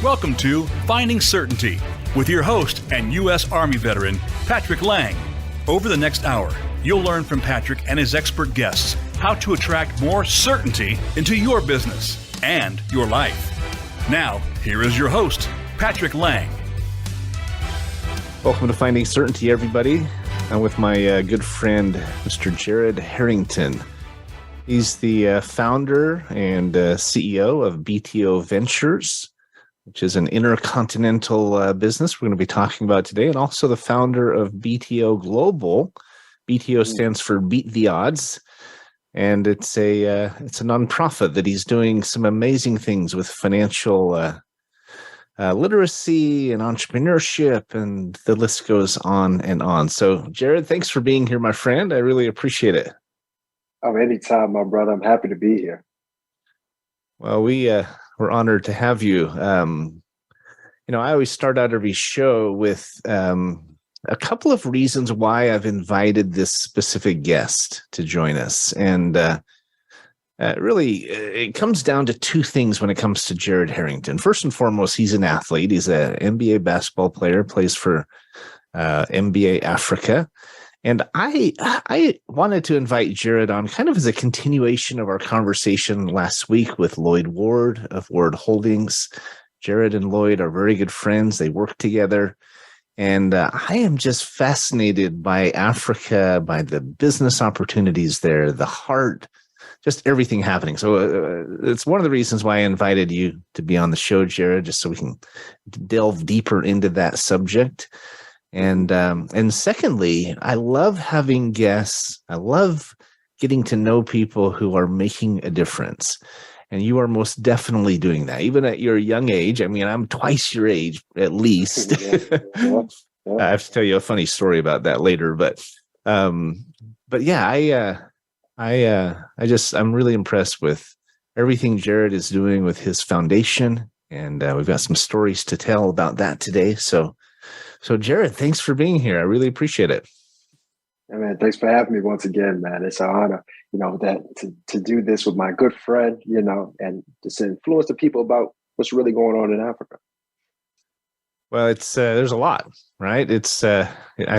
Welcome to Finding Certainty with your host and U.S. Army veteran, Patrick Laing. Over the next hour, you'll learn from Patrick and his expert guests how to attract more certainty into your business and your life. Now, here is your host, Patrick Laing. Welcome to Finding Certainty, everybody. I'm with my good friend, Mr. Jared Harrington. He's the founder and CEO of BTO Ventures, which is an intercontinental business we're going to be talking about today, and also the founder of BTO Global. BTO stands for Beat the Odds, and it's a nonprofit that he's doing some amazing things with financial literacy and entrepreneurship, and the list goes on and on. So, Jared, thanks for being here, my friend. I really appreciate it. Oh, anytime, my brother. I'm happy to be here. Well, we're honored to have you. I always start out every show with a couple of reasons why I've invited this specific guest to join us. And really, it comes down to two things when it comes to Jared Harrington. First and foremost, he's an athlete. He's an NBA basketball player, plays for NBA Africa. And I wanted to invite Jared on kind of as a continuation of our conversation last week with Lloyd Ward of Ward Holdings. Jared and Lloyd are very good friends. They work together. And I am just fascinated by Africa, by the business opportunities there, the heart, just everything happening. So it's one of the reasons why I invited you to be on the show, Jared, just so we can delve deeper into that subject. And secondly, I love having guests. I love getting to know people who are making a difference. And you are most definitely doing that, even at your young age. I mean, I'm twice your age, at least. Yeah. I have to tell you a funny story about that later. But yeah, I'm really impressed with everything Jared is doing with his foundation. And we've got some stories to tell about that today. So Jared, thanks for being here. I really appreciate it. Yeah, man, thanks for having me once again, man. It's an honor, that to do this with my good friend, and just to influence the people about what's really going on in Africa. Well, it's there's a lot, right? It's I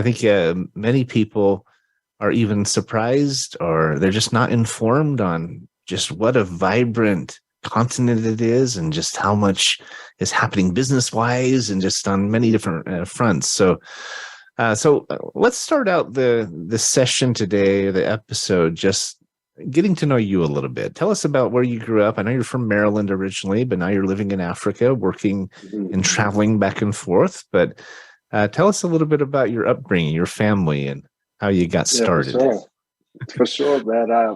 think many people are even surprised, or they're just not informed on just what a vibrant continent it is, and just how much is happening business-wise, and just on many different fronts. So let's start out the session today, the episode, just getting to know you a little bit. Tell us about where you grew up. I know you're from Maryland originally, but now you're living in Africa, working and traveling back and forth. But tell us a little bit about your upbringing, your family, and how you got started. For sure, man. I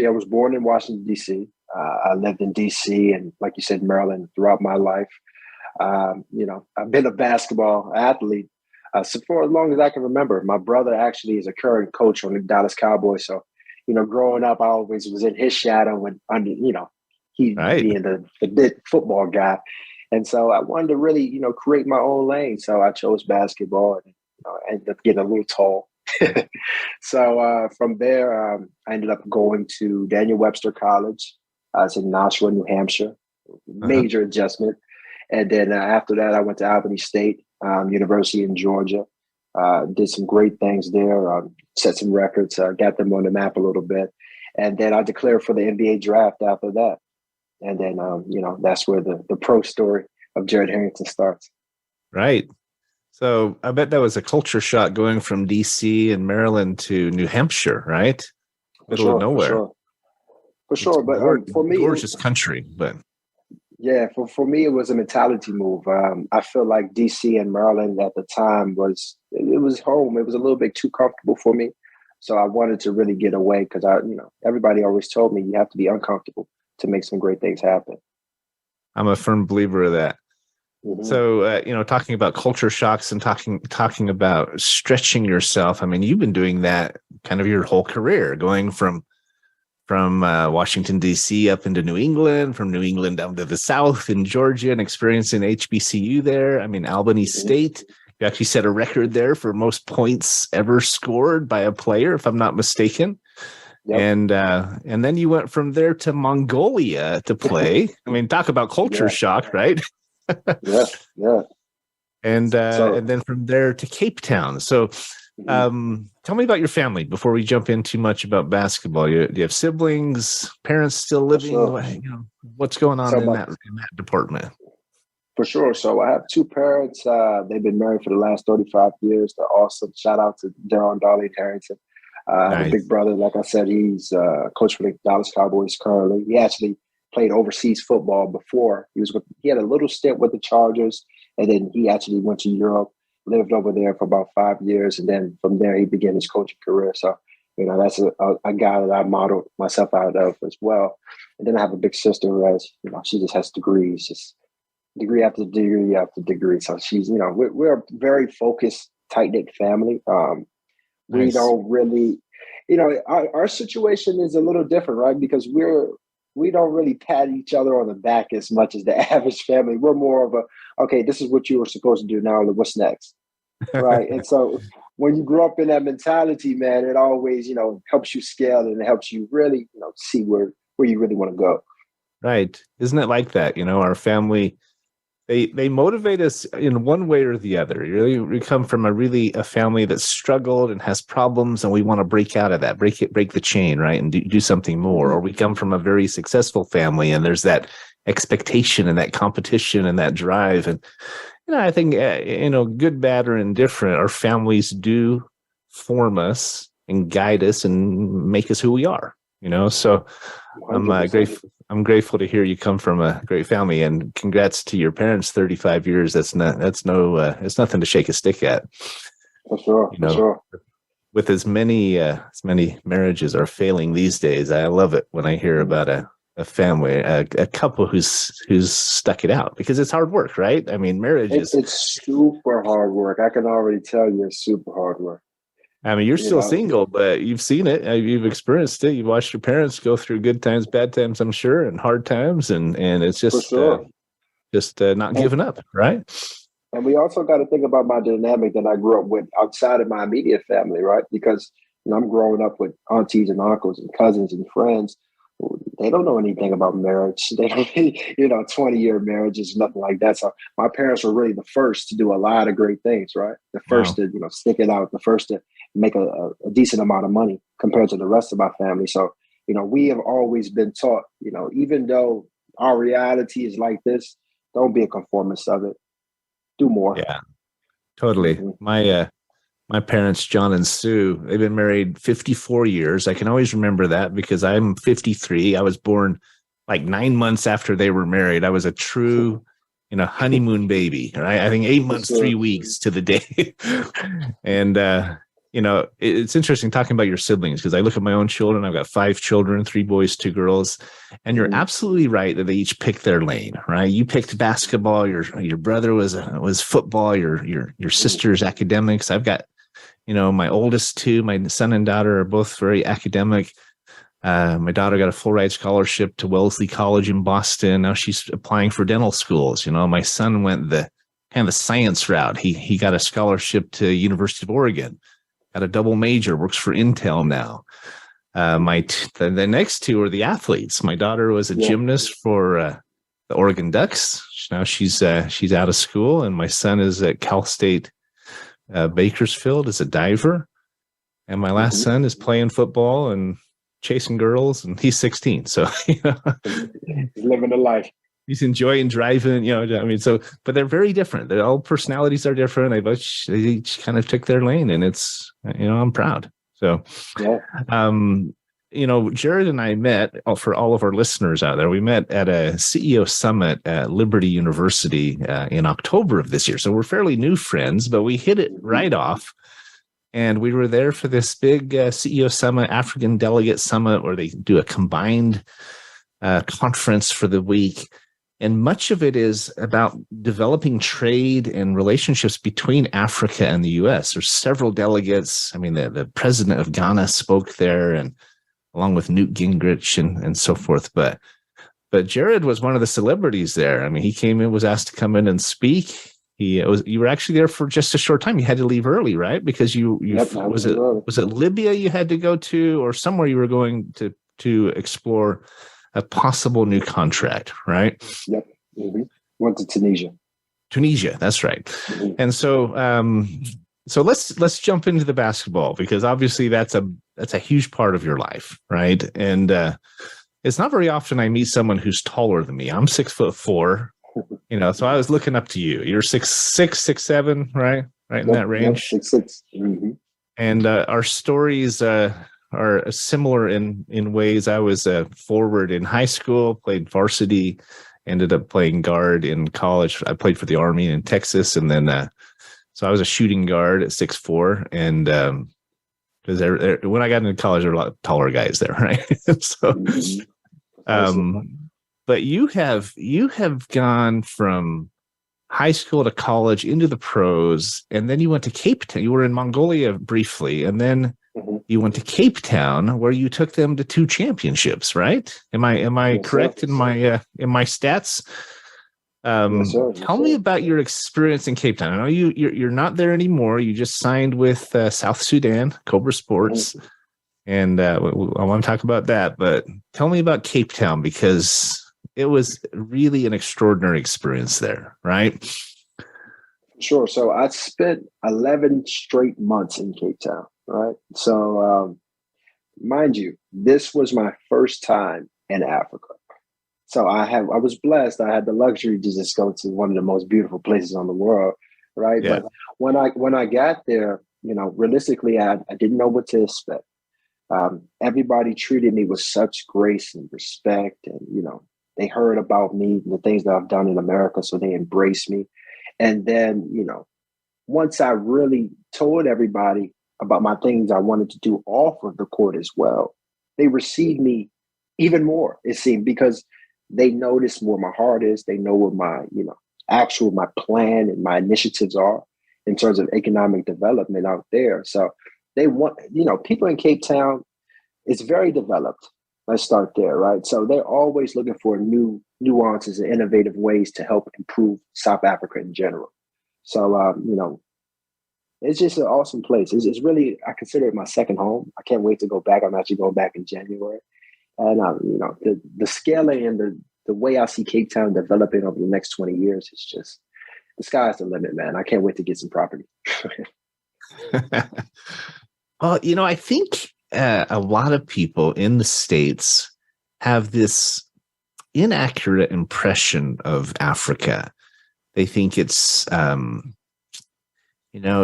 was born in Washington, D.C. I lived in D.C. and, like you said, Maryland throughout my life. I've been a basketball athlete so for as long as I can remember. My brother actually is a current coach on the Dallas Cowboys. So, growing up, I always was in his shadow and he being the big football guy. And so I wanted to really, create my own lane. So I chose basketball and I ended up getting a little tall. So from there, I ended up going to Daniel Webster College. I was in Nashua, New Hampshire, major adjustment. And then after that, I went to Albany State University in Georgia, did some great things there, set some records, got them on the map a little bit. And then I declared for the NBA draft after that. And then, that's where the pro story of Jared Harrington starts. Right. So I bet that was a culture shock going from DC and Maryland to New Hampshire, right? Middle of nowhere. For sure. But for me, gorgeous country, but yeah, for me, it was a mentality move. I feel like DC and Maryland at the time was home. It was a little bit too comfortable for me. So I wanted to really get away because everybody always told me you have to be uncomfortable to make some great things happen. I'm a firm believer of that. Mm-hmm. So, talking about culture shocks and talking about stretching yourself. I mean, you've been doing that kind of your whole career, going from Washington, D.C. up into New England, from New England down to the South in Georgia, and experiencing HBCU there. I mean, Albany State, you actually set a record there for most points ever scored by a player, if I'm not mistaken. Yep. And then you went from there to Mongolia to play. I mean, talk about culture shock, right? Yeah, yeah. And So then from there to Cape Town. So tell me about your family before we jump in too much about basketball. Do you have siblings, parents still for living? sure. What's going on So in my that department? For sure. So I have two parents. They've been married for the last 35 years. They're awesome. Shout out to Daryl and Darlene Harrington. I have a Nice. big brother. Like I said, he's coach for the Dallas Cowboys currently. He actually played overseas football before. He had a little stint with the Chargers, and then he actually went to Europe, lived over there for about 5 years, and then from there he began his coaching career. So, that's a guy that I modeled myself out of as well. And then I have a big sister who has, she just has degrees, just degree after degree after degree. So she's, we're a very focused, tight knit family. We Nice. don't really, our situation is a little different, right? Because we don't really pat each other on the back as much as the average family. We're more of okay, this is what you were supposed to do now. What's next? Right. And so when you grow up in that mentality, man, it always, helps you scale and it helps you really, see where you really want to go. Right. Isn't it like that? Our family, they motivate us in one way or the other. We come from a family that struggled and has problems, and we want to break out of that, break the chain, right, and do something more. Or we come from a very successful family, and there's that expectation and that competition and that drive. And I think good, bad, or indifferent, our families do form us and guide us and make us who we are. So I'm grateful to hear you come from a great family, and congrats to your parents. 35 years. It's nothing to shake a stick at. For sure. For sure. With as many marriages are failing these days, I love it when I hear about a family, a couple who's stuck it out, because it's hard work, right? I mean, marriage it's super hard work. I can already tell you it's super hard work. I mean, you're still single, but you've seen it. You've experienced it. You've watched your parents go through good times, bad times, I'm sure, and hard times. And it's just, for sure. Not giving up, right? And we also got to think about my dynamic that I grew up with outside of my immediate family, right? Because I'm growing up with aunties and uncles and cousins and friends. They don't know anything about marriage. They don't, 20-year marriages, nothing like that. So my parents were really the first to do a lot of great things, right? The first to, stick it out, the first to make a decent amount of money compared to the rest of my family. So, we have always been taught, even though our reality is like this, don't be a conformist of it. Do more. Yeah, totally. Mm-hmm. My parents, John and Sue, they've been married 54 years. I can always remember that because I'm 53. I was born like 9 months after they were married. I was a true, honeymoon baby, right? I think 8 months, 3 weeks to the day. And, it's interesting talking about your siblings, because I look at my own children. I've got 5 children, 3 boys, 2 girls. And you're absolutely right that they each picked their lane, right? You picked basketball. Your brother was football. Your sister's academics. I've got, my oldest 2, my son and daughter, are both very academic. My daughter got a full ride scholarship to Wellesley College in Boston. Now she's applying for dental schools. My son went the kind of the science route. He got a scholarship to University of Oregon, got a double major, works for Intel now. The next 2 are the athletes. My daughter was a gymnast for the Oregon Ducks. Now she's out of school, and my son is at Cal State Bakersfield as a diver. And my last son is playing football and chasing girls, and he's 16. So he's living the life. He's enjoying driving, but they're very different. All personalities are different. They each kind of took their lane, and it's, I'm proud. So, Jared and I met, for all of our listeners out there, we met at a CEO summit at Liberty University in October of this year. So we're fairly new friends, but we hit it right off. And we were there for this big CEO summit, African delegate summit, where they do a combined conference for the week. And much of it is about developing trade and relationships between Africa and the U.S. There's several delegates. I mean, the president of Ghana spoke there, and along with Newt Gingrich and so forth. But Jared was one of the celebrities there. I mean, he came in, was asked to come in and speak. You were actually there for just a short time. You had to leave early, right? Because was it Libya you had to go to, or somewhere you were going to explore a possible new contract, right? Yep. Went to Tunisia. Tunisia, that's right. Mhm. And so let's jump into the basketball, because obviously that's a huge part of your life, right? And it's not very often I meet someone who's taller than me. I'm 6'4", so I was looking up to you. You're 6'6", 6'7", right? Right in Yep, that yep, range. 6'6". Mm-hmm. And our stories are similar in ways. I was a forward in high school, played varsity, ended up playing guard in college. I played for the Army in Texas, and then so I was a shooting guard at 6'4", and because when I got into college, there were a lot of taller guys there, right? So, Mm-hmm. But you have gone from high school to college into the pros, and then you went to Cape Town. You were in Mongolia briefly, and then Mm-hmm. you went to Cape Town, where you took them to 2 championships, right? Am I Yes, correct sir. in my stats? Yes, sir. Yes, Tell me sir. about your experience in Cape Town. I know you're not there anymore. You just signed with South Sudan Cobra Sports, Mm-hmm. and I want to talk about that. But tell me about Cape Town, because it was really an extraordinary experience there, right? Sure. So I spent 11 straight months in Cape Town, right? So, mind you, this was my first time in Africa. So I was blessed. I had the luxury to just go to one of the most beautiful places on the world, right? Yeah. But when I got there, realistically, I didn't know what to expect. Everybody treated me with such grace and respect, and they heard about me, the things that I've done in America, so they embraced me. And then, once I really told everybody about my things I wanted to do off of the court as well, they received me even more, it seemed, because they notice where my heart is. They know what my, my plan and my initiatives are in terms of economic development out there. So they want, people in Cape Town, it's very developed. Let's start there, right? So they're always looking for new nuances and innovative ways to help improve South Africa in general. So, it's just an awesome place. It's really, I consider it my second home. I can't wait to go back. I'm actually going back in January. And, the scaling and the way I see Cape Town developing over the next 20 years is just, the sky's the limit, man. I can't wait to get some property. Well, I think a lot of people in the States have this inaccurate impression of Africa. They think it's,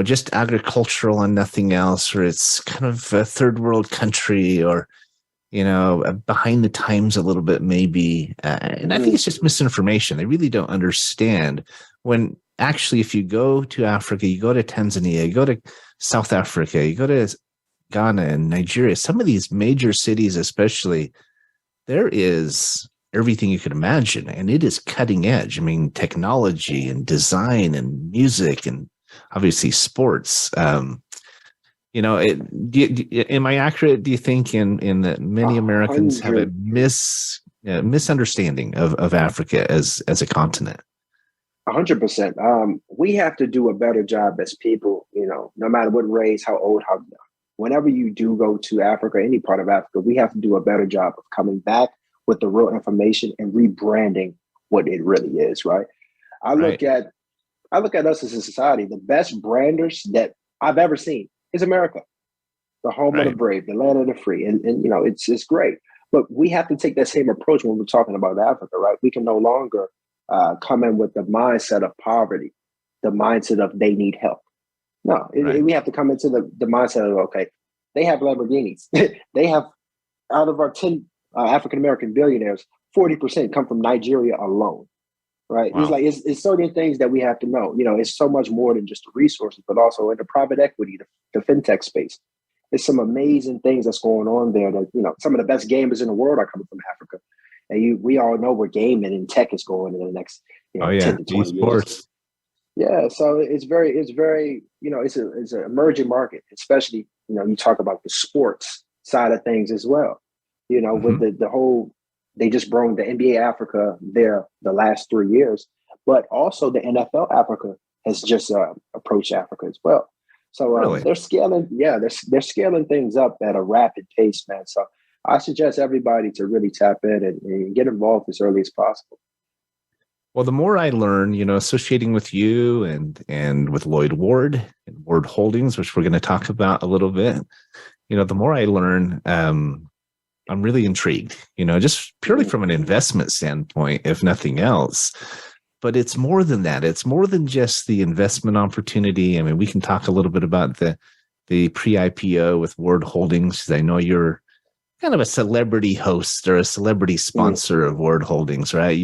just agricultural and nothing else, or it's kind of a third world country, or, behind the times a little bit, maybe. And I think it's just misinformation. They really don't understand when actually, if you go to Africa, you go to Tanzania, you go to South Africa, you go to Ghana and Nigeria, some of these major cities, especially, there is everything you could imagine, and it is cutting edge. I mean, technology and design and music and obviously sports. Am I accurate? Do you think in that many Americans have a misunderstanding of Africa as a continent? 100%. We have to do a better job as people, no matter what race, how old, how young. Whenever you do go to Africa, any part of Africa, we have to do a better job of coming back with the real information and rebranding what it really is, right? I look at us as a society, the best branders that I've ever seen is America, the home of the brave, the land of the free. And it's great. But we have to take that same approach when we're talking about Africa, right? We can no longer come in with the mindset of poverty, the mindset of they need help. No, we have to come into the mindset of, okay, they have Lamborghinis. They have, out of our 10 African-American billionaires, 40% come from Nigeria alone, right? Wow. It's certain things that we have to know. It's so much more than just the resources, but also in the private equity, the fintech space. There's some amazing things that's going on there that, some of the best gamers in the world are coming from Africa. And we all know where gaming and tech is going in the next 10 to 20 years. Yeah, so it's very, it's an emerging market, especially, you talk about the sports side of things as well. With the whole, they just brought the NBA Africa there the last 3 years, but also the NFL Africa has just approached Africa as well. So really? They're scaling, they're scaling things up at a rapid pace, man. So I suggest everybody to really tap in and get involved as early as possible. Well, the more I learn, associating with you and with Lloyd Ward and Ward Holdings, which we're going to talk about a little bit, the more I learn, I'm really intrigued, just purely from an investment standpoint, if nothing else. But it's more than that. It's more than just the investment opportunity. I mean, we can talk a little bit about the pre-IPO with Ward Holdings, because I know you're kind of a celebrity host or a celebrity sponsor of Ward Holdings, right?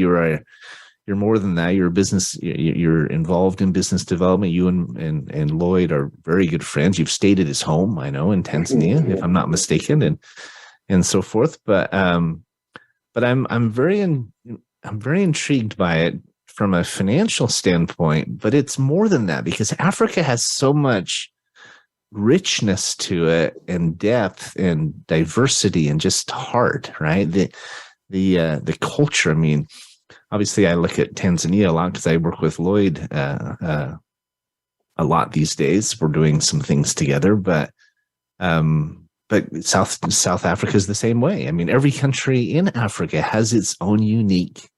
You're more than that. You're a business. You're involved in business development. You and Lloyd are very good friends. You've stayed at his home, I know, in Tanzania, if I'm not mistaken, and so forth. But I'm very intrigued by it from a financial standpoint. But it's more than that, because Africa has so much richness to it, and depth and diversity, and just heart. Right, the culture. I mean, obviously, I look at Tanzania a lot because I work with Lloyd a lot these days. We're doing some things together, but South Africa is the same way. I mean, every country in Africa has its own unique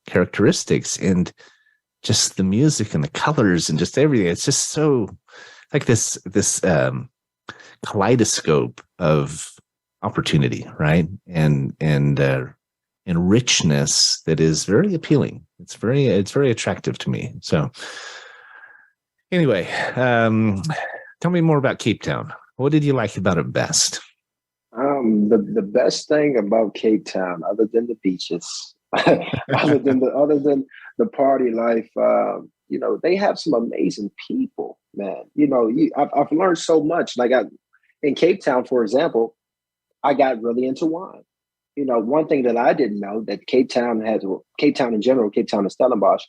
characteristics, and just the music and the colors and just everything. It's just so like this kaleidoscope of opportunity, right? And richness that is very appealing. It's very attractive to me. So anyway, tell me more about Cape Town. What did you like about it best? The best thing about Cape Town, other than the beaches, other than the party life, they have some amazing people, man. I've learned so much. Like in Cape Town, for example, I got really into wine. One thing that I didn't know, that Cape Town in general, Cape Town and Stellenbosch,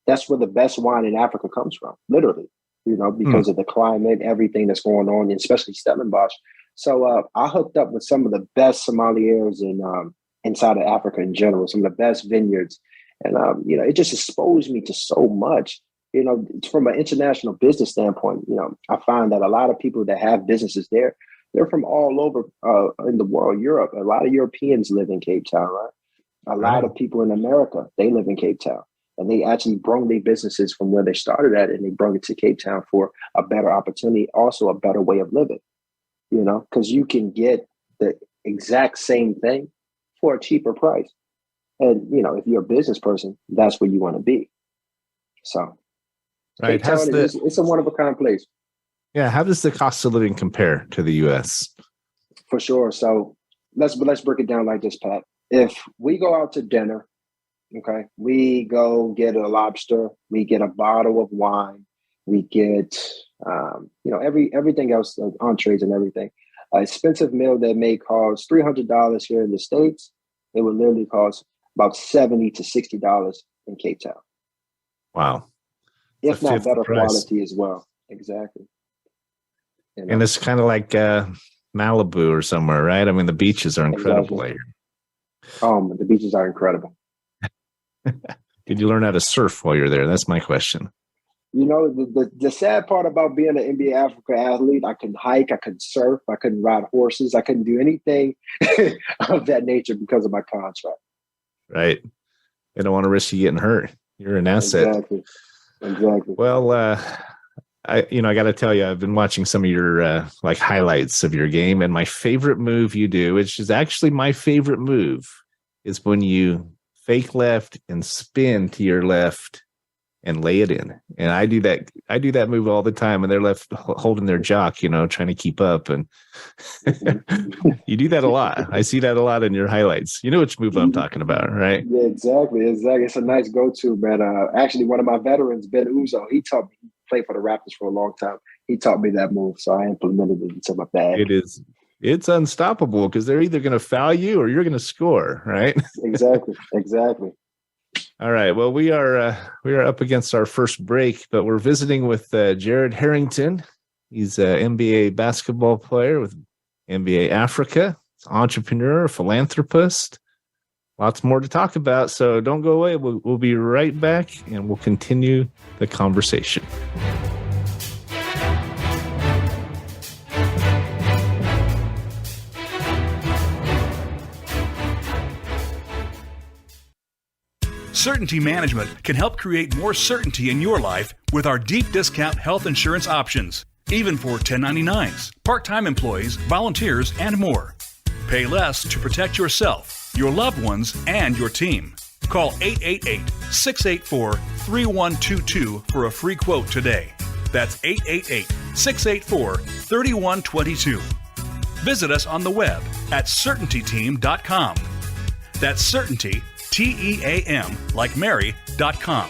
that's where the best wine in Africa comes from, literally, because of the climate, everything that's going on, especially Stellenbosch. So I hooked up with some of the best sommeliers inside of Africa in general, some of the best vineyards. And, it just exposed me to so much. From an international business standpoint, I find that a lot of people that have businesses there, they're from all over in the world. Europe, a lot of Europeans live in Cape Town, right? A lot of people in America, they live in Cape Town. And they actually brought their businesses from where they started at, and they brought it to Cape Town for a better opportunity, also a better way of living, because you can get the exact same thing for a cheaper price. And, if you're a business person, that's where you want to be. So right. Cape Town it's a one of a kind place. Yeah, how does the cost of living compare to the U.S.? For sure. So let's break it down like this, Pat. If we go out to dinner, okay, we go get a lobster, we get a bottle of wine, we get everything else, entrees and everything. An expensive meal that may cost $300 here in the States, it would literally cost about $70 to $60 in Cape Town. Wow. If not better quality as well. Exactly. And it's kind of like Malibu or somewhere, right? I mean, the beaches are incredible. Exactly. The beaches are incredible. Did you learn how to surf while you're there? That's my question. The sad part about being an NBA Africa athlete, I couldn't hike, I couldn't surf, I couldn't ride horses, I couldn't do anything of that nature because of my contract. Right. They don't want to risk you getting hurt. You're an asset. Exactly. Well, I got to tell you, I've been watching some of your highlights of your game, and my favorite move you do, which is actually my favorite move, is when you fake left and spin to your left and lay it in. And I do that move all the time, and they're left holding their jock, trying to keep up. And you do that a lot. I see that a lot in your highlights. You know which move I'm talking about, right? Yeah, exactly. It's a nice go-to, man. Actually, one of my veterans, Ben Uzo, he taught me. He played for the Raptors for a long time. He taught me that move, so I implemented it into my bag. It's unstoppable because they're either going to foul you or you're going to score, right? Exactly. All right. Well, we are up against our first break, but we're visiting with Jared Harrington. He's an NBA basketball player with NBA Africa, entrepreneur, philanthropist. Lots more to talk about, so don't go away. We'll be right back, and we'll continue the conversation. Certainty Management can help create more certainty in your life with our deep discount health insurance options, even for 1099s, part-time employees, volunteers, and more. Pay less to protect yourself, your loved ones, and your team. Call 888-684-3122 for a free quote today. That's 888-684-3122. Visit us on the web at certaintyteam.com. That's certainty, T-E-A-M, like Mary.com.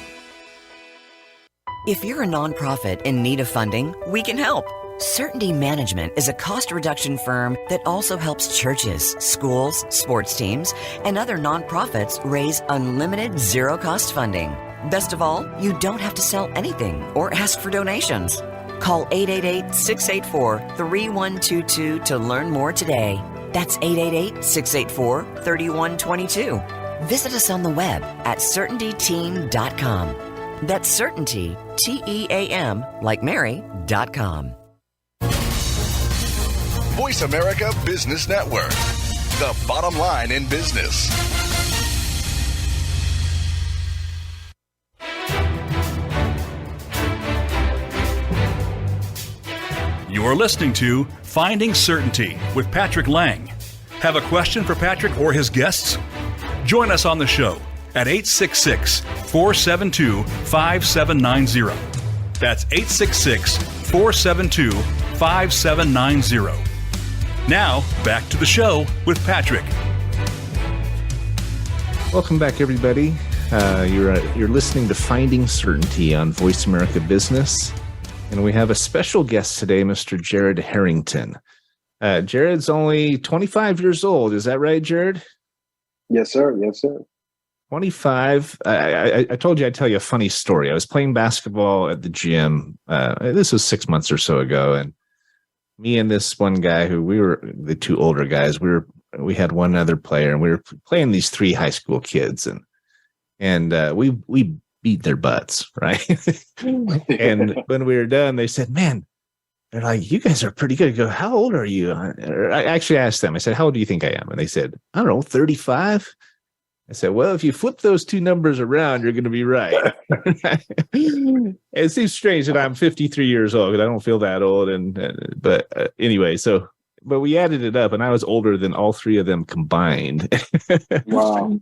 If you're a nonprofit in need of funding, we can help. Certainty Management is a cost reduction firm that also helps churches, schools, sports teams, and other nonprofits raise unlimited zero-cost funding. Best of all, you don't have to sell anything or ask for donations. Call 888-684-3122 to learn more today. That's 888-684-3122. Visit us on the web at certaintyteam.com. That's certainty, T-E-A-M, like Mary.com. Voice America Business Network, the bottom line in business. You are listening to Finding Certainty with Patrick Laing. Have a question for Patrick or his guests? Join us on the show at 866-472-5790. That's 866-472-5790. Now, back to the show with Patrick. Welcome back, everybody. You're listening to Finding Certainty on Voice America Business. And we have a special guest today, Mr. Jared Harrington. Jared's only 25 years old. Is that right, Jared? Yes, sir. Yes, sir. 25. I told you I'd tell you a funny story. I was playing basketball at the gym. This was 6 months or so ago. And me and this one guy who we were the two older guys, we had one other player and we were playing these three high school kids and we beat their butts, right? And when we were done, they said, man, they're like, you guys are pretty good. I go, how old are you? I actually asked them, I said, how old do you think I am? And they said, I don't know, 35. I said, well, if you flip those two numbers around, you're going to be right. It seems strange that I'm 53 years old because I don't feel that old. But anyway, but we added it up and I was older than all three of them combined. Wow.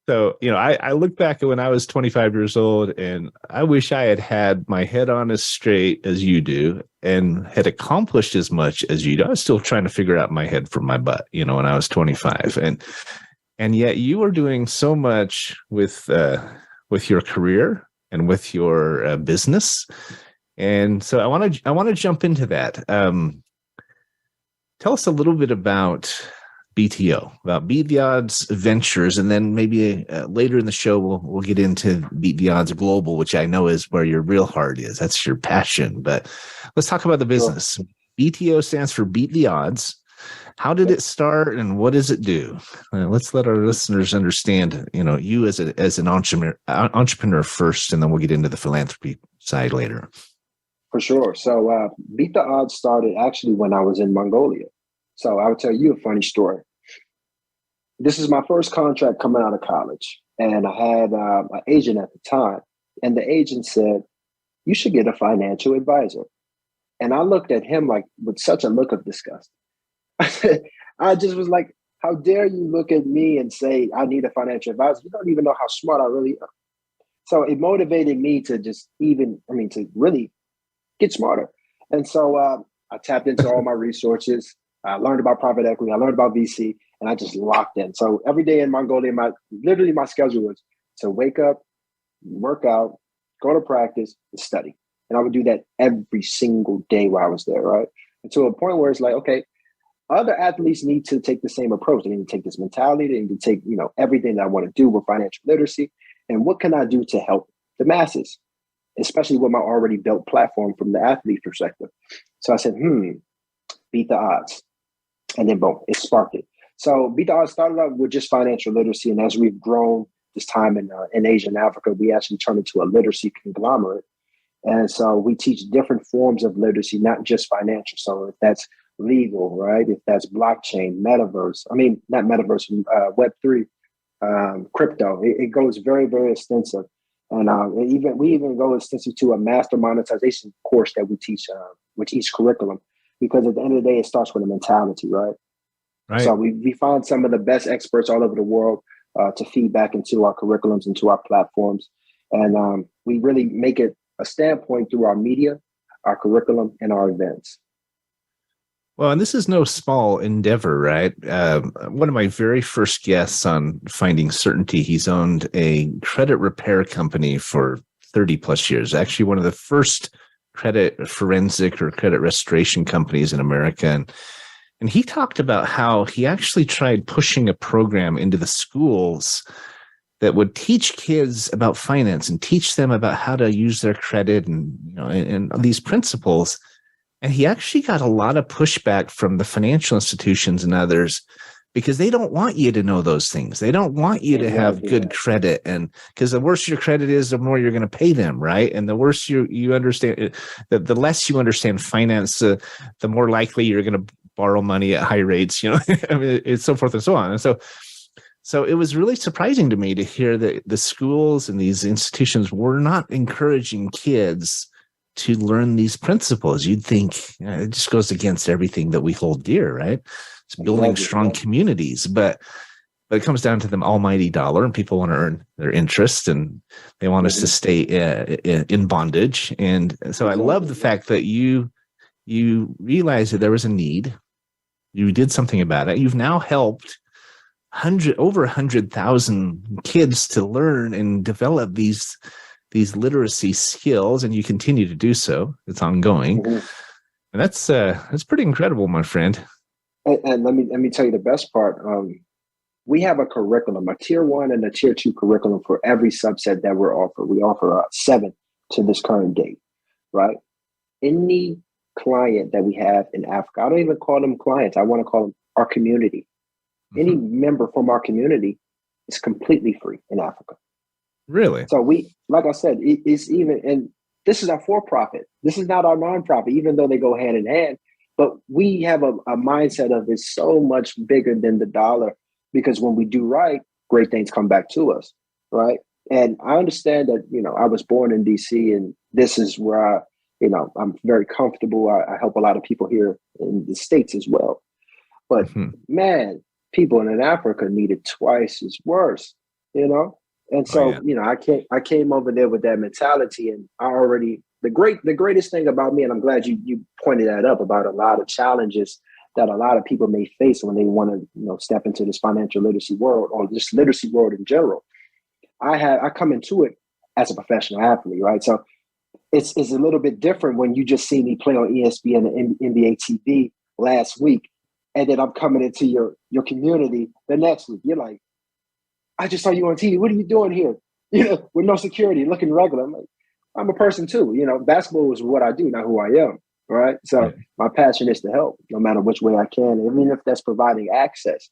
So, I look back at when I was 25 years old and I wish I had my head on as straight as you do and had accomplished as much as you do. I was still trying to figure out my head from my butt, when I was 25. And yet you are doing so much with your career and with your business. And so I want to jump into that. Tell us a little bit about BTO, about Beat the Odds Ventures, and then maybe later in the show we'll get into Beat the Odds Global, which I know is where your real heart is. That's your passion. But let's talk about the business. Sure. BTO stands for Beat the Odds. How did it start, and what does it do? Let's let our listeners understand, you as an entrepreneur first, and then we'll get into the philanthropy side later. For sure. So Beat the Odds started actually when I was in Mongolia. So I will tell you a funny story. This is my first contract coming out of college, and I had an agent at the time, and the agent said, you should get a financial advisor. And I looked at him like with such a look of disgust. I just was like, how dare you look at me and say, I need a financial advisor? You don't even know how smart I really am. So it motivated me to to really get smarter. And so I tapped into all my resources. I learned about private equity. I learned about VC, and I just locked in. So every day in Mongolia, my schedule was to wake up, work out, go to practice, and study. And I would do that every single day while I was there, right? And to a point where it's like, okay, other athletes need to take the same approach. They need to take this mentality. They need to take, everything that I want to do with financial literacy. And what can I do to help the masses, especially with my already built platform from the athlete perspective? So I said, Beat the Odds. And then boom, it sparked it. So Beat the Odds started out with just financial literacy. And as we've grown this time in Asia and Africa, we actually turned into a literacy conglomerate. And so we teach different forms of literacy, not just financial. So if that's legal, right? If that's blockchain, metaverse, not metaverse, Web3, crypto. It goes very, very extensive. And we even go extensive to a master monetization course that we teach with each curriculum, because at the end of the day, it starts with a mentality, right? Right. So we find some of the best experts all over the world to feed back into our curriculums, into our platforms. And we really make it a standpoint through our media, our curriculum, and our events. Well, and this is no small endeavor, right? One of my very first guests on Finding Certainty, he's owned a credit repair company for 30 plus years. Actually, one of the first credit forensic or credit restoration companies in America. And he talked about how he actually tried pushing a program into the schools that would teach kids about finance and teach them about how to use their credit and these principles. And he actually got a lot of pushback from the financial institutions and others, because they don't want you to know those things. They don't want you to have good credit. And because the worse your credit is, the more you're going to pay them, right? And the worse you understand, the less you understand finance, the more likely you're going to borrow money at high rates, I mean, it's so forth and so on. And so it was really surprising to me to hear that the schools and these institutions were not encouraging kids to learn these principles. You'd think it just goes against everything that we hold dear, right? It's building strong communities, but it comes down to the almighty dollar, and people want to earn their interest, and they want us to stay in bondage. And so I love the fact that you realized that there was a need. You did something about it. You've now helped over 100,000 kids to learn and develop these literacy skills, and you continue to do so. It's ongoing. And that's pretty incredible, my friend. And let me tell you the best part. We have a curriculum, a tier 1 and a tier 2 curriculum for every subset that we're offered. We offer 7 to this current date, right? Any client that we have in Africa, I don't even call them clients. I want to call them our community. Any member from our community is completely free in Africa. Really? So we, like I said, it's even, and this is our for-profit. This is not our non-profit, even though they go hand in hand. But we have a mindset of it's so much bigger than the dollar, because when we do right, great things come back to us, right? And I understand that, I was born in DC, and this is where I'm very comfortable. I help a lot of people here in the States as well. But man, people in Africa need it twice as worse, And so, I came over there with that mentality, and I already, the greatest thing about me, and I'm glad you pointed that up, about a lot of challenges that a lot of people may face when they want to, step into this financial literacy world, or just literacy world in general. I come into it as a professional athlete, right? So it's a little bit different when you just see me play on ESPN and NBA TV last week, and then I'm coming into your community the next week. You're like, I just saw you on TV. What are you doing here? With no security, looking regular. I'm like, I'm a person too. Basketball is what I do, not who I am. Right. So my passion is to help no matter which way I can, even if that's providing access.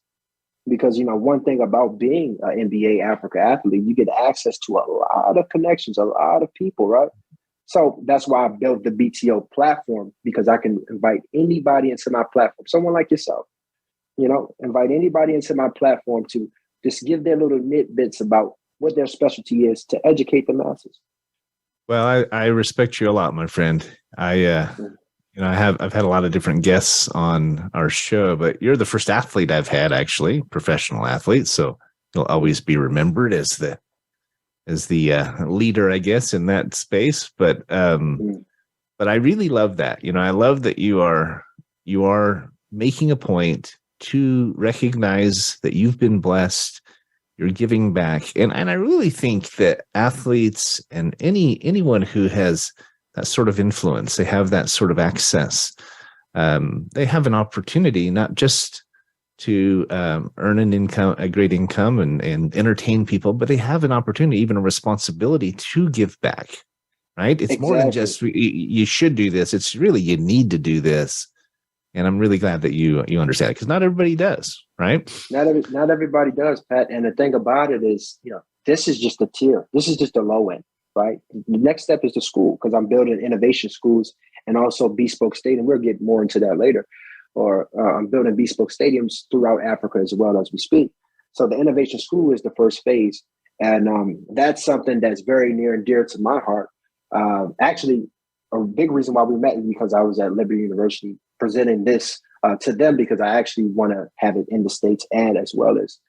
Because, one thing about being an NBA Africa athlete, you get access to a lot of connections, a lot of people. Right. So that's why I built the BTO platform, because I can invite anybody into my platform, someone like yourself, invite anybody into my platform to just give their little nitbits about what their specialty is, to educate the masses. Well, I respect you a lot, my friend. I've had a lot of different guests on our show, but you're the first athlete I've had, actually, professional athlete. So you'll always be remembered as the leader, I guess, in that space. But I really love that. I love that you are making a point to recognize that you've been blessed, you're giving back. And I really think that athletes and anyone who has that sort of influence, they have that sort of access, they have an opportunity not just to earn a great income and entertain people, but they have an opportunity, even a responsibility to give back, right? It's more than just, you should do this. It's really, you need to do this. And I'm really glad that you understand it, because not everybody does, right? Not everybody does, Pat. And the thing about it is, this is just a tier. This is just the low end, right? The next step is the school, because I'm building innovation schools and also bespoke stadium. We'll get more into that later. Or I'm building bespoke stadiums throughout Africa as well as we speak. So the innovation school is the first phase. And that's something that's very near and dear to my heart. Actually, a big reason why we met is because I was at Liberty University presenting this to them, because I actually want to have it in the States and as well as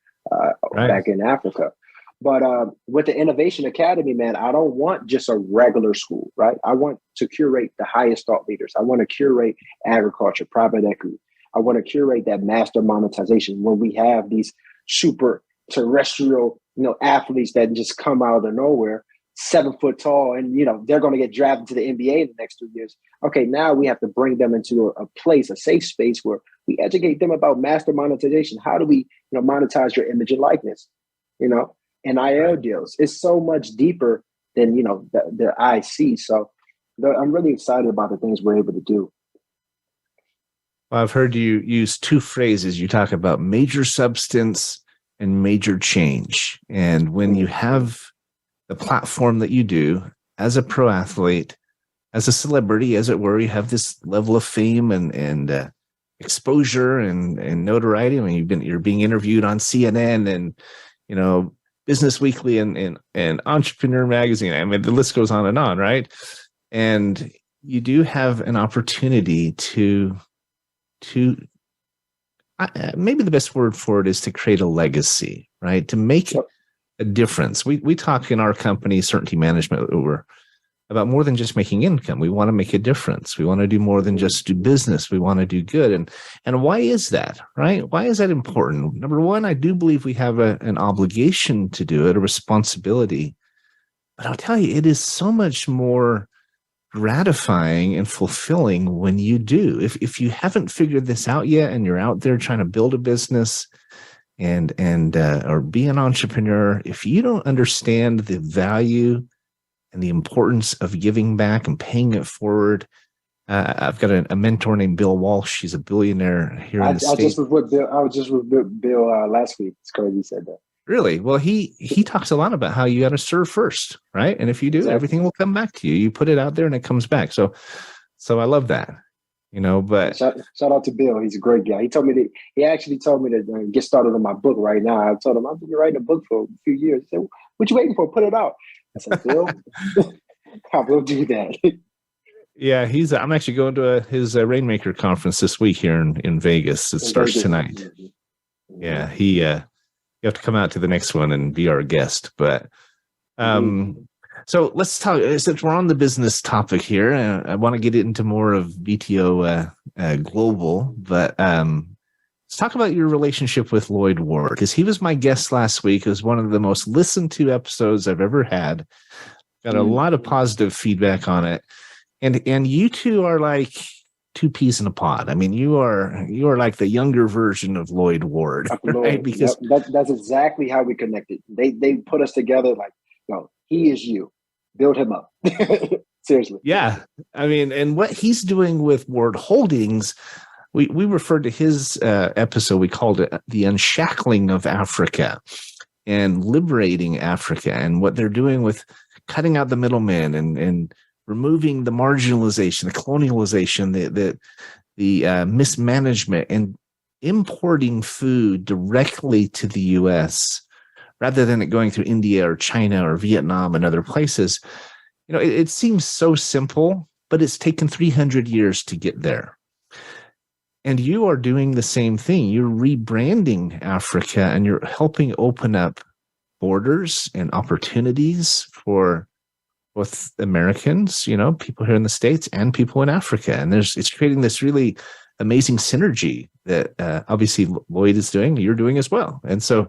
back in Africa. But with the Innovation Academy, man, I don't want just a regular school, right? I want to curate the highest thought leaders. I want to curate agriculture, private equity. I want to curate that master monetization when we have these super terrestrial, athletes that just come out of nowhere, 7 foot tall, and they're going to get drafted to the NBA in the next 2 years. Okay, now we have to bring them into a place, a safe space where we educate them about master monetization. How do we, monetize your image and likeness? NIL deals. It's so much deeper than the eye sees. So I'm really excited about the things we're able to do. Well, I've heard you use two phrases. You talk about major substance and major change. And when you have the platform that you do as a pro athlete, as a celebrity, as it were, you have this level of fame and exposure and notoriety. I mean, you're being interviewed on CNN and Business Weekly and Entrepreneur Magazine. I mean, the list goes on, right? And you do have an opportunity to maybe the best word for it is to create a legacy, right? To make a difference. We talk in our company, Certainty Management, about more than just making income. We want to make a difference. We want to do more than just do business. We want to do good. And why is that, right? Why is that important? Number one, I do believe we have an obligation to do it, a responsibility. But I'll tell you, it is so much more gratifying and fulfilling when you do. If you haven't figured this out yet and you're out there trying to build a business and or be an entrepreneur, if you don't understand the value and the importance of giving back and paying it forward, I've got a mentor named Bill Walsh. He's a billionaire here in the States. I was just with Bill last week. It's crazy you said that. Really? Well, he talks a lot about how you got to serve first, right? And if you do, exactly, everything will come back to you. You put it out there and it comes back. So I love that, but shout out to Bill. He's a great guy. He actually told me to get started on my book right now. I told him I've been writing a book for a few years. He said, "What you waiting for? Put it out." I said, "Bill, I will do that." Yeah, I'm actually going to his Rainmaker conference this week here in Vegas. It starts tonight. Mm-hmm. Yeah, you have to come out to the next one and be our guest. But so let's talk, since we're on the business topic here, I want to get into more of BTO Global, but let's talk about your relationship with Lloyd Ward, because he was my guest last week. It was one of the most listened to episodes I've ever had. Got a lot of positive feedback on it. And you two are like two peas in a pod. I mean, you are like the younger version of Lloyd Ward, right? Because that's exactly how we connected. They put us together like, he is you. Build him up. Seriously. Yeah. I mean, and what he's doing with Ward Holdings, we referred to his episode, we called it The Unshackling of Africa and Liberating Africa, and what they're doing with cutting out the middlemen and removing the marginalization, the colonialization, the mismanagement, and importing food directly to the U.S. rather than it going through India or China or Vietnam and other places. It seems so simple, but it's taken 300 years to get there. And you are doing the same thing. You're rebranding Africa, and you're helping open up borders and opportunities for both Americans, people here in the States and people in Africa. And it's creating this really amazing synergy that obviously Lloyd is doing, you're doing as well. And so,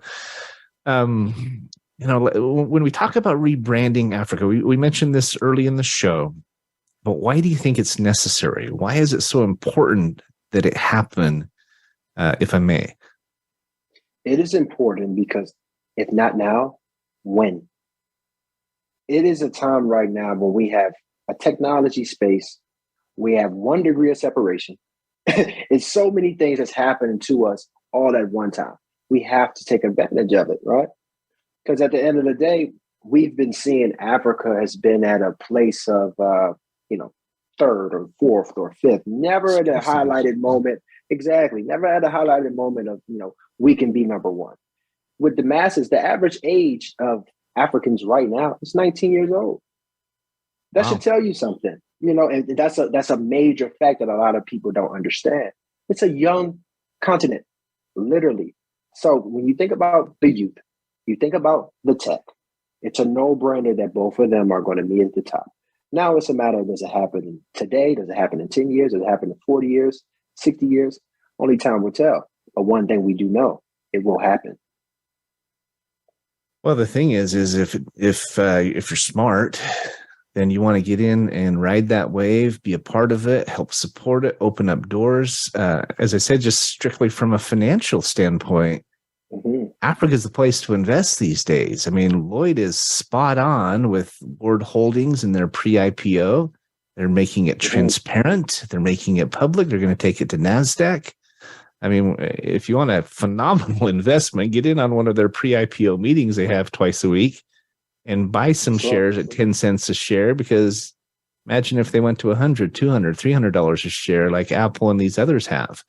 when we talk about rebranding Africa, we mentioned this early in the show, but why do you think it's necessary? Why is it so important that it happen, if I may? It is important because if not now, when? It is a time right now where we have a technology space. We have 1 degree of separation. It's so many things that's happening to us all at one time. We have to take advantage of it, right? Because at the end of the day, we've been seeing Africa has been at a place of, third or fourth or fifth, never at a highlighted moment. Exactly. Never at a highlighted moment of, we can be number one. with the masses, the average age of Africans right now is 19 years old. That should tell you something, and that's a major fact that a lot of people don't understand. It's a young continent, literally. So when you think about the youth, you think about the tech, it's a no-brainer that both of them are going to be at the top. Now it's a matter of, does it happen today? Does it happen in 10 years? Does it happen in 40 years, 60 years? Only time will tell. But one thing we do know, it will happen. Well, the thing is if you're smart, then you want to get in and ride that wave, be a part of it, help support it, open up doors. As I said, just strictly from a financial standpoint, Africa is the place to invest these days. I mean, Lloyd is spot on with Ward Holdings and their pre-IPO. They're making it transparent. They're making it public. They're going to take it to NASDAQ. I mean, if you want a phenomenal investment, get in on one of their pre-IPO meetings they have twice a week and buy some shares at 10 cents a share, because imagine if they went to $100, $200, $300 a share like Apple and these others have.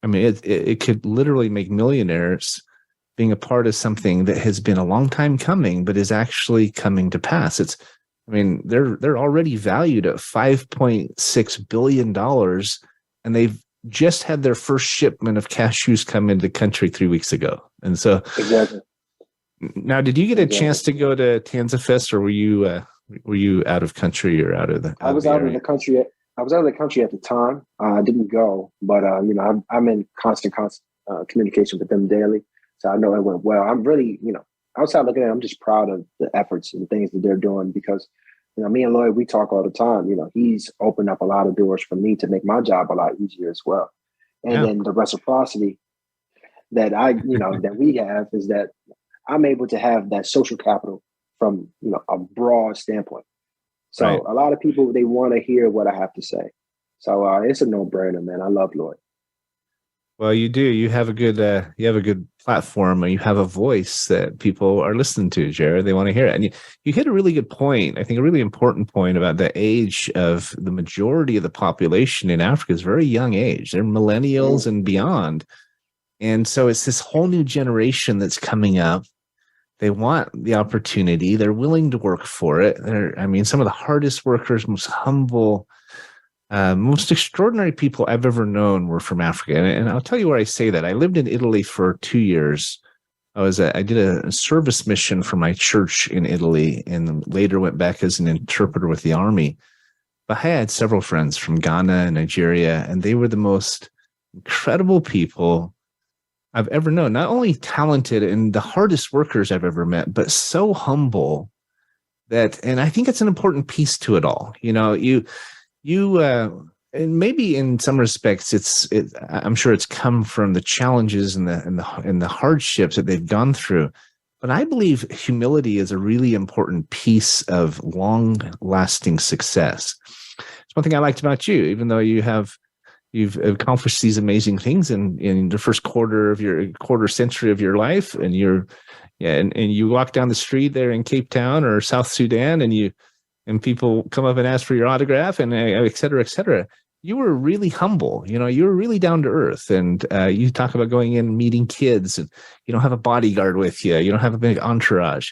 I mean, it could literally make millionaires being a part of something that has been a long time coming, but is actually coming to pass. They're already valued at $5.6 billion, and they've just had their first shipment of cashews come into the country 3 weeks ago. And so, now, did you get a chance to go to Tanzafest, or were you out of country or out of the? I was out of the country. I was out of the country at the time. I didn't go, but I'm in constant communication with them daily, so I know it went well. I'm really, outside looking at it, I'm just proud of the efforts and things that they're doing, because me and Lloyd, we talk all the time. He's opened up a lot of doors for me to make my job a lot easier as well. And then the reciprocity that that we have is that I'm able to have that social capital from, a broad standpoint. So a lot of people, they want to hear what I have to say. So it's a no-brainer, man. I love Lloyd. Well, you do. You have a good platform, and you have a voice that people are listening to, Jared. They want to hear it. And you hit a really good point. I think a really important point about the age of the majority of the population in Africa is very young age. They're millennials and beyond. And so it's this whole new generation that's coming up. They want the opportunity. They're willing to work for it. Some of the hardest workers, most humble, most extraordinary people I've ever known were from Africa. And I'll tell you where I say that. I lived in Italy for 2 years. I did a service mission for my church in Italy, and later went back as an interpreter with the army. But I had several friends from Ghana and Nigeria, and they were the most incredible people I've ever known. Not only talented and the hardest workers I've ever met, but so humble and I think it's an important piece to it all. And maybe in some respects, I'm sure it's come from the challenges and the hardships that they've gone through. But I believe humility is a really important piece of long-lasting success. It's one thing I liked about you, even though you've accomplished these amazing things in the first quarter century of your life, and you walk down the street there in Cape Town or South Sudan, and people come up and ask for your autograph, and et cetera, et cetera. You were really humble. You were really down to earth. And you talk about going in and meeting kids, and you don't have a bodyguard with you. You don't have a big entourage.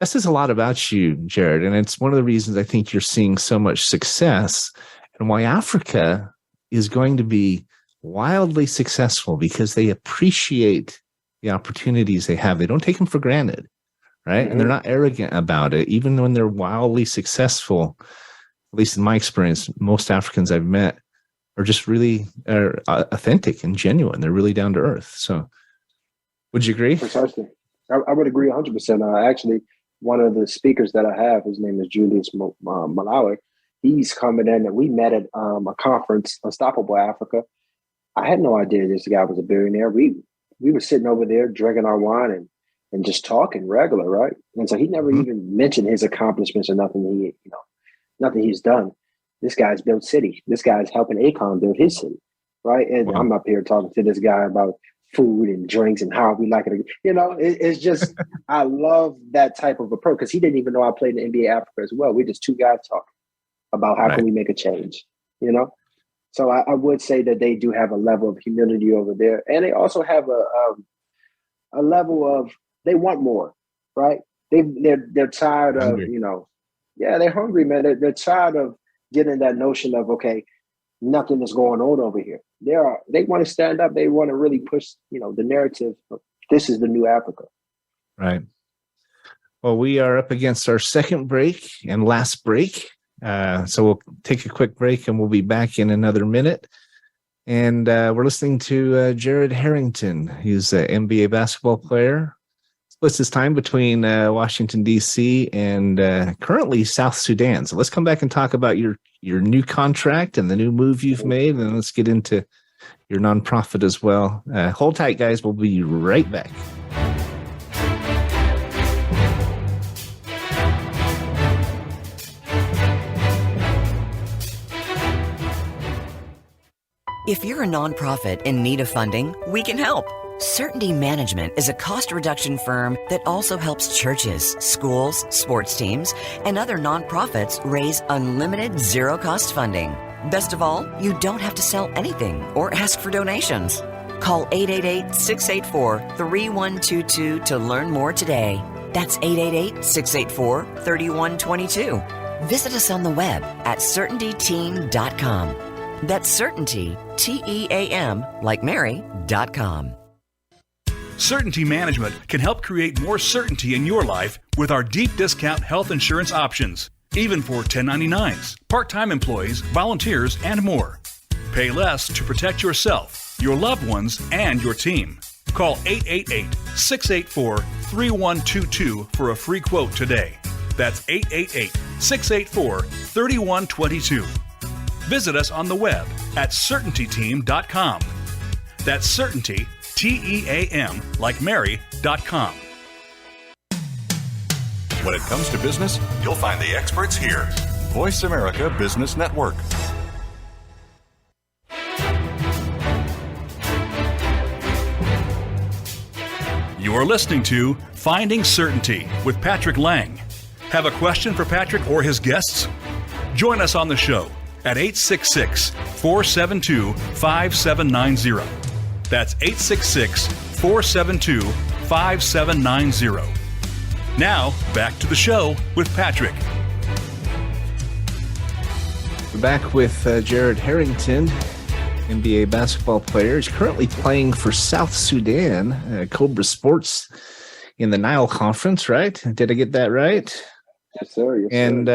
That says a lot about you, Jared. And it's one of the reasons I think you're seeing so much success, and why Africa is going to be wildly successful, because they appreciate the opportunities they have. They don't take them for granted. Right. And they're not arrogant about it, even when they're wildly successful. At least in my experience, most Africans I've met are just really authentic and genuine. They're really down to earth. So would you agree? Precisely. I would agree 100%. Actually, one of the speakers that I have, his name is Julius Malawi. He's coming in, and we met at a conference, Unstoppable Africa. I had no idea this guy was a billionaire. We were sitting over there drinking our wine and just talking regular, right? And so he never even mentioned his accomplishments or nothing he's done. This guy's built cities. This guy's helping Akon build his city, right? And I'm up here talking to this guy about food and drinks and how we like it. It's just, I love that type of approach, because he didn't even know I played in the NBA Africa as well. We're just two guys talking about how can we make a change, So I would say that they do have a level of humility over there. And they also have a level of they want more, right? They're tired Hungry. of, they're hungry, man. They're tired of getting that notion of, okay, nothing is going on over here. They want to stand up. They want to really push, the narrative of this is the new Africa. Right. Well, we are up against our second break and last break. So we'll take a quick break and we'll be back in another minute. And we're listening to Jared Harrington. He's an NBA basketball player. Splits his time between Washington, D.C. and currently South Sudan. So let's come back and talk about your new contract and the new move you've made. And let's get into your nonprofit as well. Hold tight, guys. We'll be right back. If you're a nonprofit in need of funding, we can help. Certainty Management is a cost reduction firm that also helps churches, schools, sports teams, and other nonprofits raise unlimited zero-cost funding. Best of all, you don't have to sell anything or ask for donations. Call 888-684-3122 to learn more today. That's 888-684-3122. Visit us on the web at certaintyteam.com. That's Certainty, T-E-A-M, like Mary.com. Certainty Management can help create more certainty in your life with our deep discount health insurance options, even for 1099s, part-time employees, volunteers, and more. Pay less to protect yourself, your loved ones, and your team. Call 888-684-3122 for a free quote today. That's 888-684-3122. Visit us on the web at certaintyteam.com. That's Certainty, T-E-A-M, like Mary.com. When it comes to business, you'll find the experts here. Voice America Business Network. You are listening to Finding Certainty with Patrick Laing. Have a question for Patrick or his guests? Join us on the show at 866-472-5790. That's 866-472-5790. Now, back to the show with Patrick. We're back with Jared Harrington, NBA basketball player. He's currently playing for South Sudan, Cobra Sports in the Nile Conference, right? Did I get that right? Yes, sir. Yes, and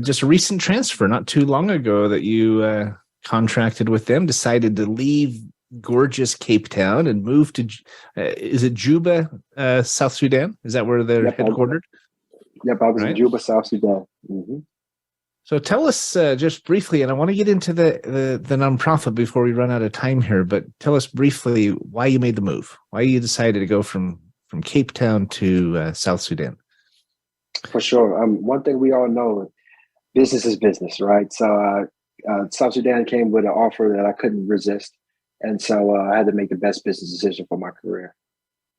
just a recent transfer not too long ago that you contracted with them, decided to leave gorgeous Cape Town and move to, is it Juba, South Sudan? Is that where they're headquartered? I was in Juba, South Sudan. Mm-hmm. So tell us just briefly, and I want to get into the nonprofit before we run out of time here, but tell us briefly why you made the move, why you decided to go from Cape Town to South Sudan. For sure. One thing we all know, business is business, right? So South Sudan came with an offer that I couldn't resist. And so I had to make the best business decision for my career,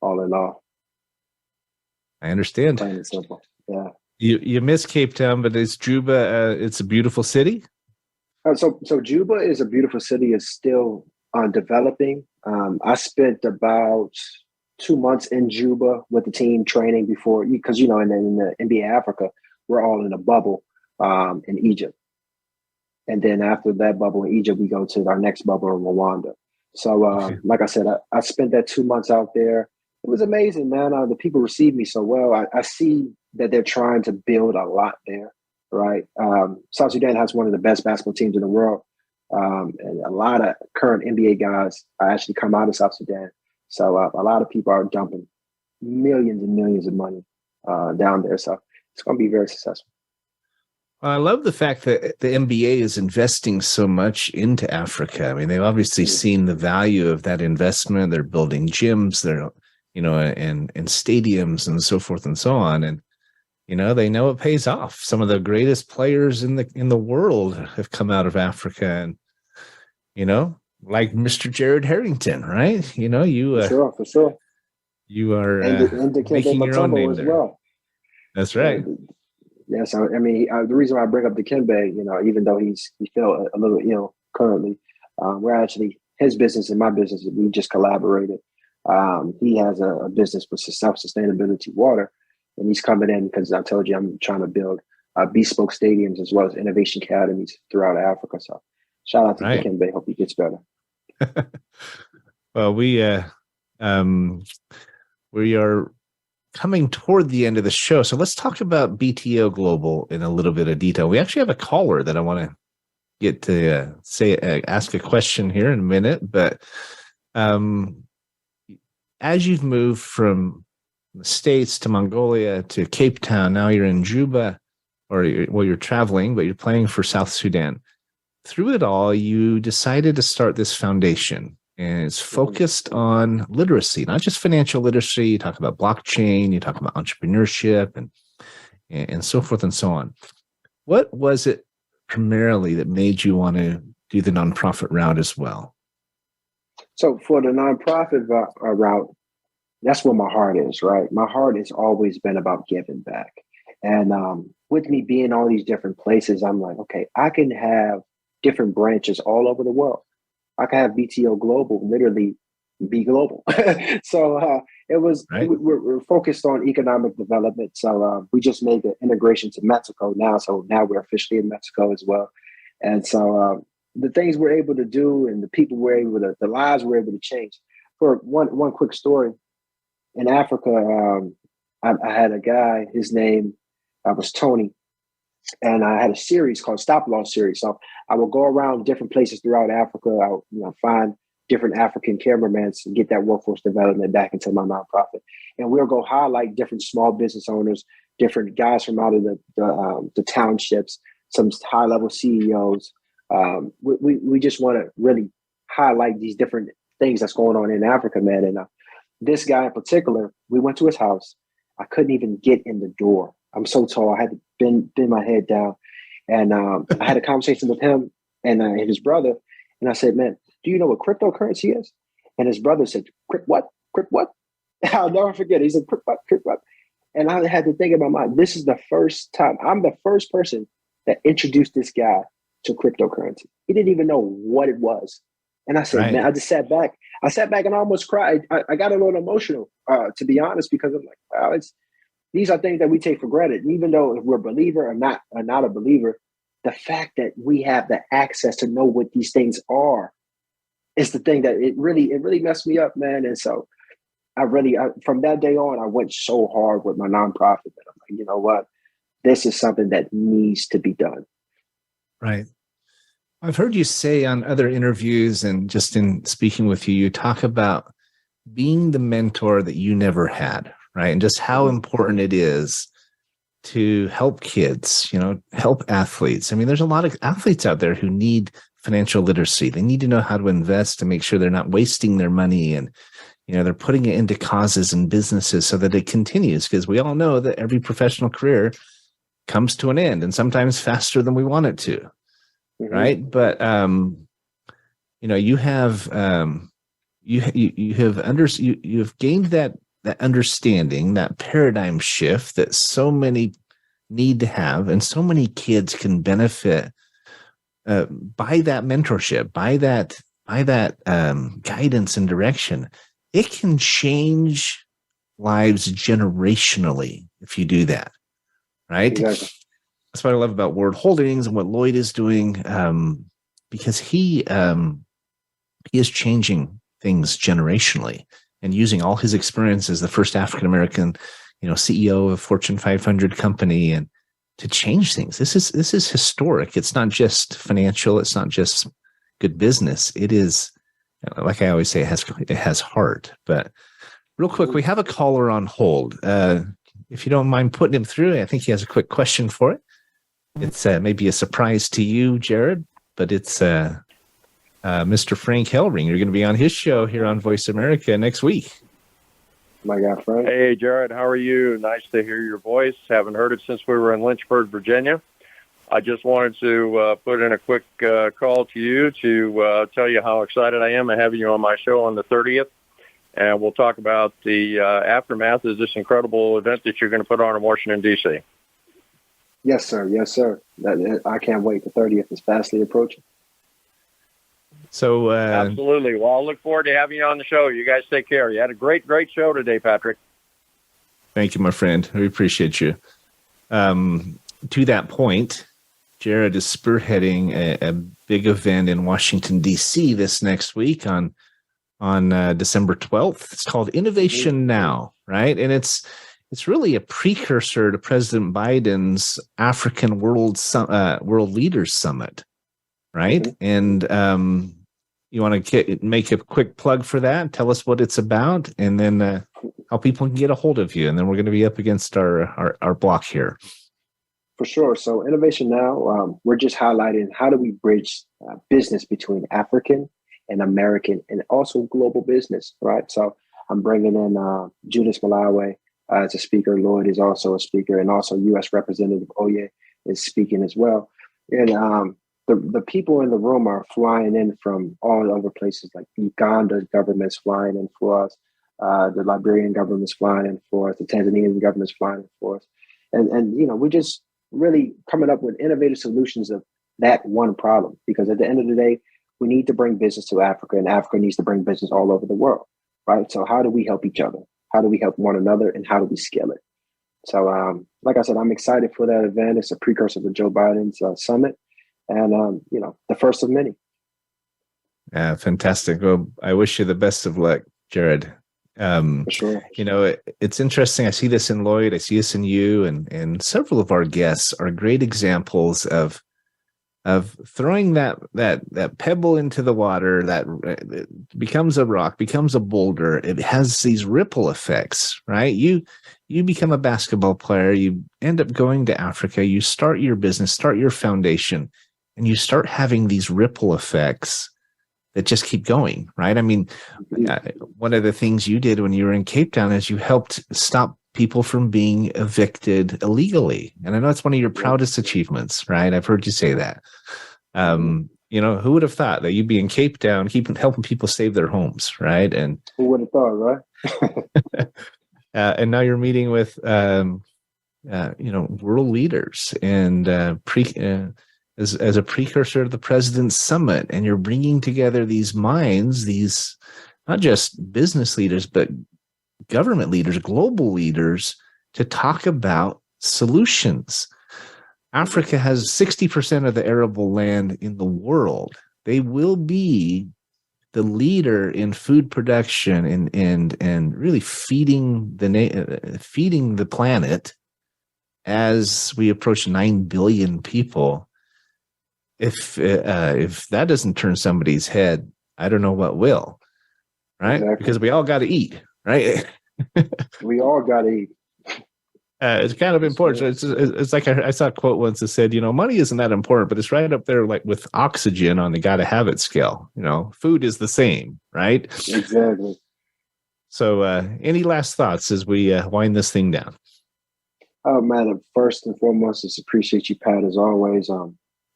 all in all. I understand. Plain and simple. Yeah. You miss Cape Town, but it's Juba. It's a beautiful city. So Juba is a beautiful city. It's still developing. I spent about 2 months in Juba with the team training before, because, in the NBA Africa, we're all in a bubble in Egypt. And then after that bubble in Egypt, we go to our next bubble in Rwanda. So like I said, I spent that 2 months out there. It was amazing, man. The people received me so well. I see that they're trying to build a lot there, right? South Sudan has one of the best basketball teams in the world. And a lot of current NBA guys actually come out of South Sudan. So a lot of people are dumping millions and millions of money down there. So it's going to be very successful. I love the fact that the NBA is investing so much into Africa. I mean, they've obviously seen the value of that investment. They're building gyms, they're, and stadiums and so forth and so on. And, they know it pays off. Some of the greatest players in the world have come out of Africa, and, like Mr. Jared Harrington, right? For sure. You are and making your own name as there. Well. That's right. Yeah, so I mean, the reason why I bring up Dikembe, even though he's still a little ill currently, we're actually his business and my business. We just collaborated He has a business with self-sustainability water, and he's coming in because I told you I'm trying to build bespoke stadiums as well as innovation academies throughout Africa. So shout out to Dikembe. Hope he gets better. Well, we are coming toward the end of the show, so let's talk about BTO Global in a little bit of detail. We actually have a caller that I want to get to ask a question here in a minute, but as you've moved from the States to Mongolia to Cape Town, now you're in Juba, you're traveling, but you're playing for South Sudan. Through it all, you decided to start this foundation, and it's focused on literacy, not just financial literacy. You talk about blockchain, you talk about entrepreneurship, and so forth and so on. What was it primarily that made you want to do the nonprofit route as well? So for the nonprofit route, that's where my heart is, right? My heart has always been about giving back. And with me being all these different places, I'm like, okay, I can have different branches all over the world. I can have BTO Global literally be global. So it was, right. We're focused on economic development. So we just made the integration to Mexico now. So now we're officially in Mexico as well. And so the things we're able to do and the people we're able to, the lives we're able to change. For one quick story, in Africa, I had a guy, his name was Tony, and I had a series called Stop Loss Series. So I would go around different places throughout Africa. I would find different African cameramen and get that workforce development back into my nonprofit. And we'll go highlight different small business owners, different guys from out of the townships, some high-level CEOs. We just want to really highlight these different things that's going on in Africa, man. And this guy in particular, we went to his house. I couldn't even get in the door. I'm so tall. I had to bend my head down. And I had a conversation with him and his brother. And I said, man, do you know what cryptocurrency is? And his brother said, Crypt what? I'll never forget it. He said, Crypt what? And I had to think in my mind, this is the first time. I'm the first person that introduced this guy to cryptocurrency. He didn't even know what it was. And I said, right. Man, I just sat back. I sat back and I almost cried. I got a little emotional, to be honest, because I'm like, wow, these are things that we take for granted. And even though if we're a believer or not a believer, the fact that we have the access to know what these things are is the thing that it really messed me up, man. And so from that day on, I went so hard with my nonprofit that I'm like, you know what? This is something that needs to be done. Right. I've heard you say on other interviews and just in speaking with you, you talk about being the mentor that you never had, right? And just how important it is to help kids, help athletes. I mean, there's a lot of athletes out there who need financial literacy. They need to know how to invest to make sure they're not wasting their money and, they're putting it into causes and businesses so that it continues, because we all know that every professional career comes to an end and sometimes faster than we want it to. Mm-hmm. Right. But, you have gained that understanding, that paradigm shift that so many need to have, and so many kids can benefit by that mentorship, by that guidance and direction. It can change lives generationally if you do that. Right. Exactly. That's what I love about Word Holdings and what Lloyd is doing, because he is changing things generationally and using all his experience as the first African-American, CEO of a Fortune 500 company, and to change things. This is historic. It's not just financial. It's not just good business. It is, like I always say, it has heart. But real quick, we have a caller on hold. If you don't mind putting him through, I think he has a quick question for it. It's maybe a surprise to you, Jared, but it's Mr. Frank Hellring. You're going to be on his show here on Voice America next week. My God, Frank. Hey, Jared, how are you? Nice to hear your voice. Haven't heard it since we were in Lynchburg, Virginia. I just wanted to put in a quick call to you to tell you how excited I am to have you on my show on the 30th. And we'll talk about the aftermath of this incredible event that you're going to put on in Washington, D.C. Yes, sir. Yes, sir. I can't wait. The 30th is fastly approaching. So Absolutely. Well, I'll look forward to having you on the show. You guys take care. You had a great show today, Patrick. Thank you, my friend. We appreciate you. To that point, Jared is spearheading a big event in Washington, D.C. this next week on December 12th. It's called Innovation Now, right? And it's really a precursor to President Biden's African World Leaders Summit, right? Mm-hmm. And you want to make a quick plug for that? Tell us what it's about, and then how people can get a hold of you. And then we're going to be up against our block here. For sure. So Innovation Now, we're just highlighting how do we bridge business between African and American and also global business, right? So I'm bringing in Judas Malawi as a speaker. Lloyd is also a speaker, and also U.S. Representative Oye is speaking as well. And the people in the room are flying in from all over places, like Uganda's government's flying in for us, the Liberian government's flying in for us, the Tanzanian government's flying in for us. And we just really coming up with innovative solutions of that one problem, because at the end of the day, we need to bring business to Africa, and Africa needs to bring business all over the world, right? So how do we help each other? How do we help one another, and how do we scale it? So, like I said, I'm excited for that event. It's a precursor to Joe Biden's summit, and the first of many. Yeah, fantastic. Well, I wish you the best of luck, Jared. For sure. It's interesting. I see this in Lloyd. I see this in you, and several of our guests are great examples of throwing that pebble into the water that becomes a rock, becomes a boulder. It has these ripple effects, right? You become a basketball player. You end up going to Africa. You start your business, start your foundation, and you start having these ripple effects that just keep going, right? I mean, one of the things you did when you were in Cape Town is you helped stop people from being evicted illegally. And I know it's one of your proudest achievements, right? I've heard you say that. Who would have thought that you'd be in Cape Town, helping people save their homes, right? And who would have thought, right? And now you're meeting with, world leaders and as a precursor to the President's Summit, and you're bringing together these minds, these not just business leaders, but government leaders, global leaders, to talk about solutions. Africa has 60% of the arable land in the world. They will be the leader in food production and really feeding the planet as we approach 9 billion people. If that doesn't turn somebody's head, I don't know what will, right? Exactly. Because we all got to eat, right? We all got to eat. It's kind of important. It's like I saw a quote once that said, money isn't that important, but it's right up there like with oxygen on the gotta have it scale. Food is the same, right? Exactly. So any last thoughts as we wind this thing down? Oh, man, first and foremost, just appreciate you, Pat, as always.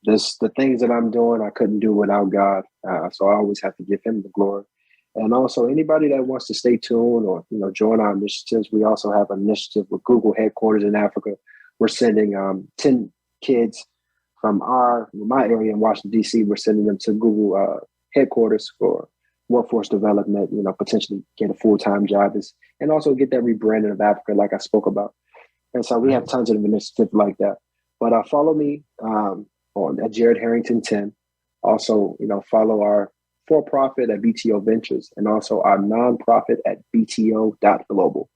The things that I'm doing, I couldn't do without God. So I always have to give him the glory. And also anybody that wants to stay tuned or, join our initiatives, we also have an initiative with Google headquarters in Africa. We're sending 10 kids from my area in Washington, D.C. We're sending them to Google headquarters for workforce development, potentially get a full-time job and also get that rebranding of Africa like I spoke about. And so we have tons of initiatives like that. But follow me on at Jared Harrington 10. Also, follow our for-profit at BTO Ventures and also our nonprofit at bto.global.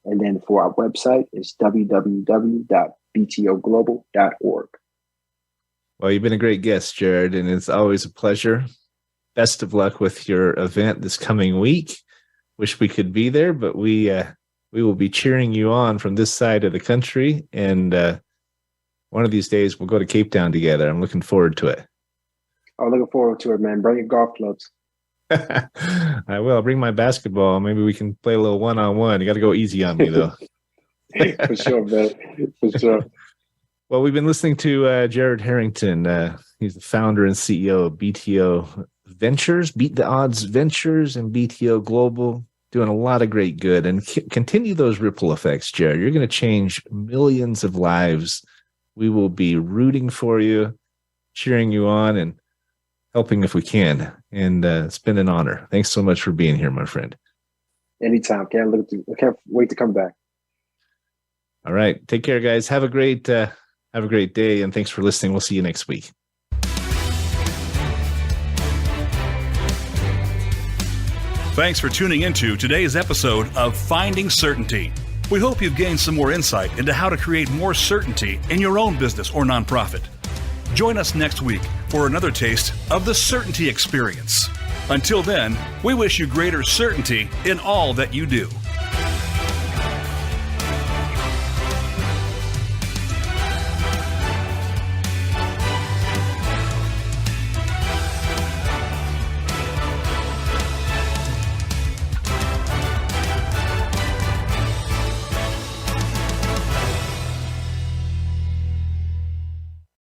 And then for our website is www.btoglobal.org. Well, you've been a great guest, Jared, and it's always a pleasure. Best of luck with your event this coming week. Wish we could be there, but we will be cheering you on from this side of the country. And one of these days we'll go to Cape Town together. I'm looking forward to it. I'm looking forward to it, man. Bring your golf clubs. I will. I'll bring my basketball. Maybe we can play a little one-on-one. You got to go easy on me, though. For sure, man. For sure. Well, we've been listening to Jared Harrington. He's the founder and CEO of BTO Ventures, Beat the Odds Ventures, and BTO Global, doing a lot of great good. And continue those ripple effects, Jared. You're going to change millions of lives. We will be rooting for you, cheering you on, and helping if we can. And it's been an honor. Thanks so much for being here, my friend. Anytime. Can't wait to come back. All right. Take care, guys. Have a great day, and thanks for listening. We'll see you next week. Thanks for tuning into today's episode of Finding Certainty. We hope you've gained some more insight into how to create more certainty in your own business or nonprofit. Join us next week for another taste of the certainty experience. Until then, we wish you greater certainty in all that you do.